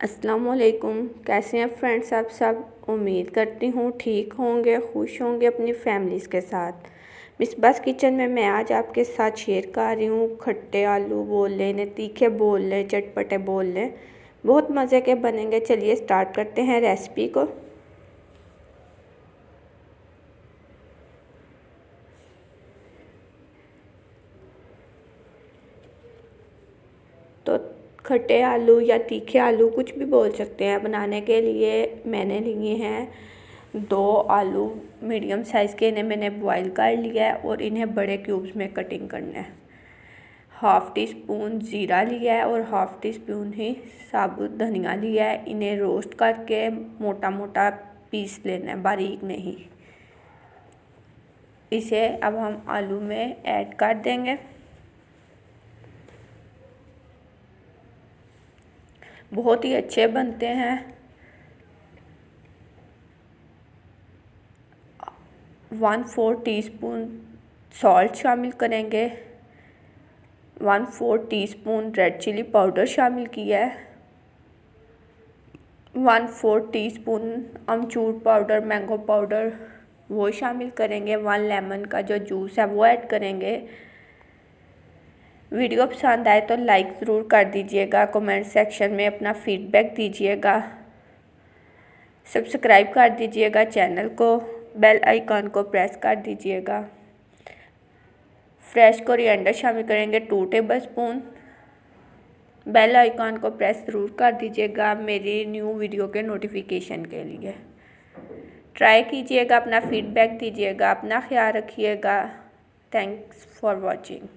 अस्सलाम वालेकुम। कैसे हैं फ्रेंड्स आप सब। उम्मीद करती हूँ ठीक होंगे, खुश होंगे अपनी फैमिलीज़ के साथ। मिसबास किचन में मैं आज आपके साथ शेयर कर रही हूँ खट्टे आलू बोल लें, इन्हें तीखे बोल लें, चटपटे बोल लें, बहुत मज़े के बनेंगे। चलिए स्टार्ट करते हैं रेसिपी को। तो खट्टे आलू या तीखे आलू कुछ भी बोल सकते हैं। बनाने के लिए मैंने लिए हैं 2 आलू मीडियम साइज़ के। इन्हें मैंने बॉईल कर लिया है और इन्हें बड़े क्यूब्स में कटिंग करना है। हाफ़ टी स्पून ज़ीरा लिया है और हाफ़ टी स्पून ही साबुत धनिया लिया है। इन्हें रोस्ट करके मोटा मोटा पीस लेना है, बारीक नहीं। इसे अब हम आलू में ऐड कर देंगे। बहुत ही अच्छे बनते हैं। 1/4 टीस्पून सॉल्ट शामिल करेंगे। 1/4 टीस्पून रेड चिली पाउडर शामिल किया है। 1/4 टीस्पून अमचूर पाउडर, मैंगो पाउडर वो शामिल करेंगे। 1 लेमन का जो जूस है वो ऐड करेंगे। वीडियो पसंद आए तो लाइक ज़रूर कर दीजिएगा। कमेंट सेक्शन में अपना फीडबैक दीजिएगा। सब्सक्राइब कर दीजिएगा चैनल को, बेल आइकन को प्रेस कर दीजिएगा। फ्रेश कोरिएंडर शामिल करेंगे 2 टेबलस्पून। बेल आइकन को प्रेस ज़रूर कर दीजिएगा मेरी न्यू वीडियो के नोटिफिकेशन के लिए। ट्राई कीजिएगा, अपना फीडबैक दीजिएगा, अपना ख्याल रखिएगा। Thanks for watching.